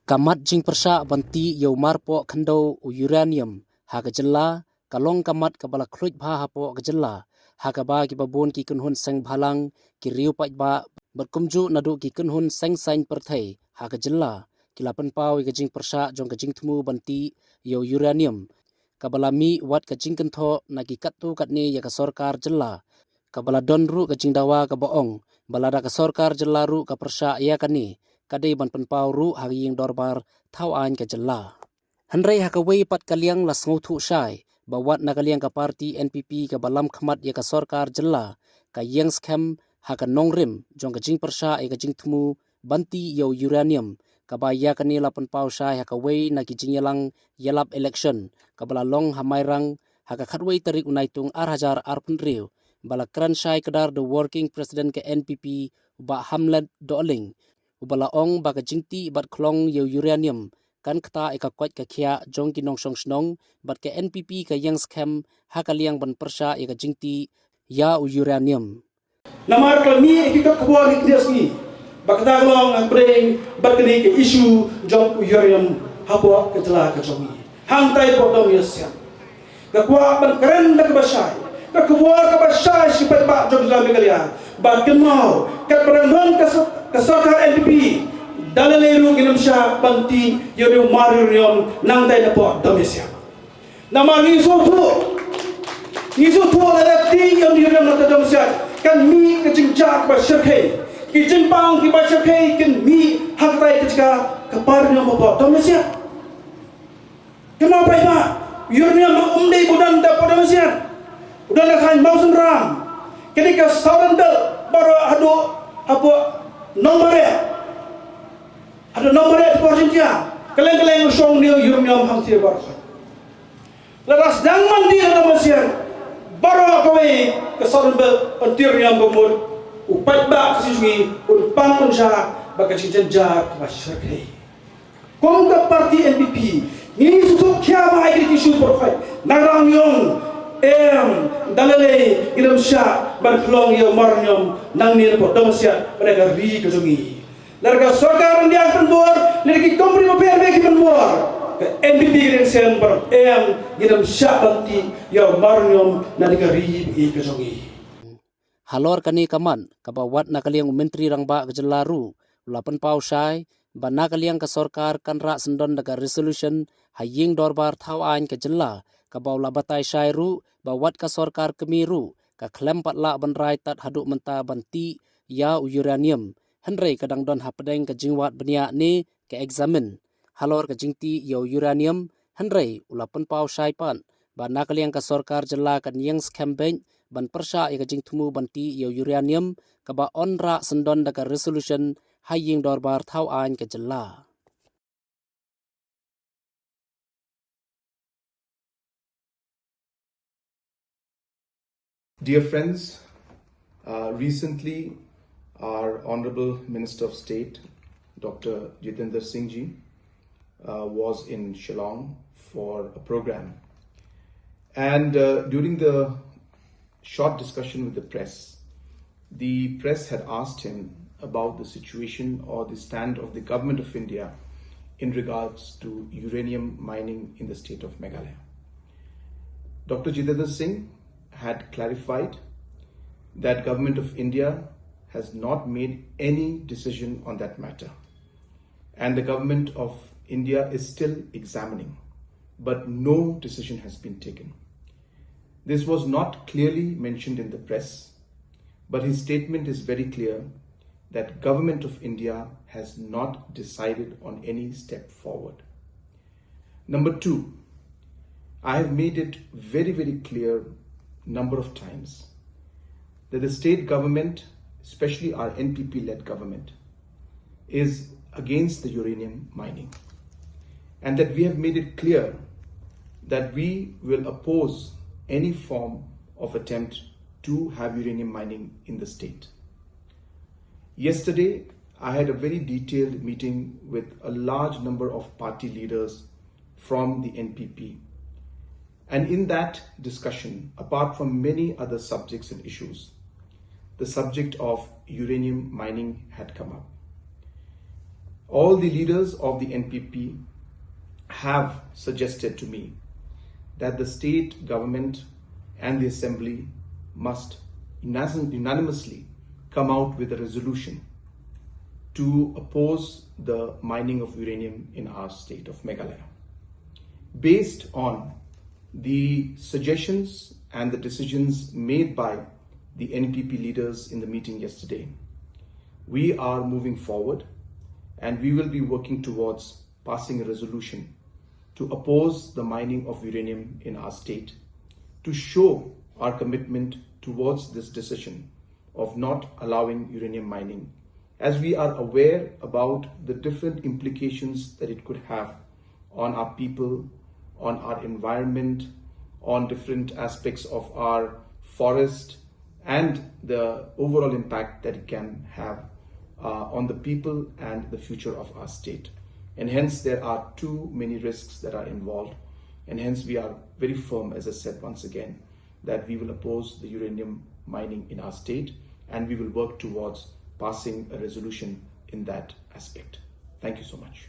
Kamat jing Pyrshah banti yau marpo kando uranium haga jella kalong kamat kabala kruj bha hapo gajella haga ba ki babon ki kunhun seng bhalang ki riu pai ba berkumju nadu ki kunhun seng sain perthai haga jella kilapan pau ga jing Pyrshah jong ga jingtmu banti yau uranium kabala mi wat ka jingkentho na ki katu katni ya ka Sorkar jella kabala don ru ka jingdawa ka boong balada ka Sorkar jella ru ka Pyrshah Iaka ni kadai ban penpau ru hari Ïeng dorbar thau ain ke jella handrai hakawei pat kaliang las ngothu Shai bawat na kaliang ka parti NPP ka Lamkhmat ya ka Sorkar jella ka Ïeng Skhem haka nongrim jong ka jing Pyrshah ka jingtmu banti yau uranium ka ba ya kani la penpau Shai hakawei na ki jingyalang yalap election ka bala long hamairang haka khatwei tarik unaitung arhajar arpunriu bala kran Shai Kdar the working president ke NPP ba hamlet doling ubala ong baga Jingtih bat klong yau uranium kan kta eka kwat ka khia jong ki nong song snong bat ke NPP ka Ïeng Skhem hakaliang ban Pyrshah eka Jingtih ya uranium namar kami kita kuat ikdesni bakda glong ang preng bakni ke isu jong uranium hapo ketela ke jongi hangtai potong yesya ka kuat ban keren dak basai ka kuat ka basai sipat ba jong jam begalia bat kemau ka berendon ka Sorkar NPP dalaleru ginamsha banti yoru marurium nangtai na po domesya namar ngiso tu la ti yoru na domesya kan mi ka jingjak ba shakhe ki jimpang ki ba shakhe kan mi haktai ka ka parno po domesya kenapa ba yoru na umdei budan da po domesya udan la khan mausun ram ketika sarandal baru ado apa nomornya ada nomornya di porsinya keleng-keleng usong dia uranium hangsir baru lepas dangman dia Malaysia baru kawai kesaran uranium bermur upat bak siswi unpang unsha baka cincanja masyarakat kongka parti NPP ini susuk kya bahai isu profil narang yong dalale ilam sha berkelong ya marnyom nang ni po domsya mereka ri ke sungi larga Sorkar dia penbor lagi kompri mobil bagi penbor ke NPP yang semper ilam sha banti ya marnyom nang ri ke sungi halor kani kaman kabawat na kaliang menteri rangba gejelaru ulapan pau Shai bana kaliang ka Sorkar kan ra sendon daga resolution Ïeng dorbar thau ain ke jella kabau labatai Shai ru bawat ka Sorkar kemiru ka klem patla banrai tat haduk menta banti ya uranium handrai kadang don hapdeng ka jingwat benia ni ke examine halor ka Jingtih ya uranium handrai ulapan pau Shai pan bana kaliang ka Sorkar jella kan Ïeng Skhem bank ban Pyrshah ka jingtmu banti ya uranium kaba onra sendon daga resolution Ïeng dorbar thau ain ke jella. Dear friends, recently our Honorable Minister of State, Dr. Jitendra Singh ji, was in Shillong for a program. And during the short discussion with the press had asked him about the situation or the stand of the government of India in regards to uranium mining in the state of Meghalaya. Dr. Jitendra Singh had clarified that government of India has not made any decision on that matter, and the government of India is still examining, but no decision has been taken. This was not clearly mentioned in the press, but his statement is very clear that government of India has not decided on any step forward. Number two, I have made it very, very clear number of times that the state government, especially our NPP-led government, is against the uranium mining, and that we have made it clear that we will oppose any form of attempt to have uranium mining in the state. Yesterday, I had a very detailed meeting with a large number of party leaders from the NPP. And in that discussion, apart from many other subjects and issues, the subject of uranium mining had come up. All the leaders of the NPP have suggested to me that the state government and the assembly must unanimously come out with a resolution to oppose the mining of uranium in our state of Meghalaya. Based on the suggestions and the decisions made by the NPP leaders in the meeting yesterday, we are moving forward and we will be working towards passing a resolution to oppose the mining of uranium in our state, to show our commitment towards this decision of not allowing uranium mining, as we are aware about the different implications that it could have on our people, on our environment, on different aspects of our forest, and the overall impact that it can have on the people and the future of our state. And hence there are too many risks that are involved, and hence we are very firm, as I said once again, that we will oppose the uranium mining in our state, and we will work towards passing a resolution in that aspect. Thank you so much.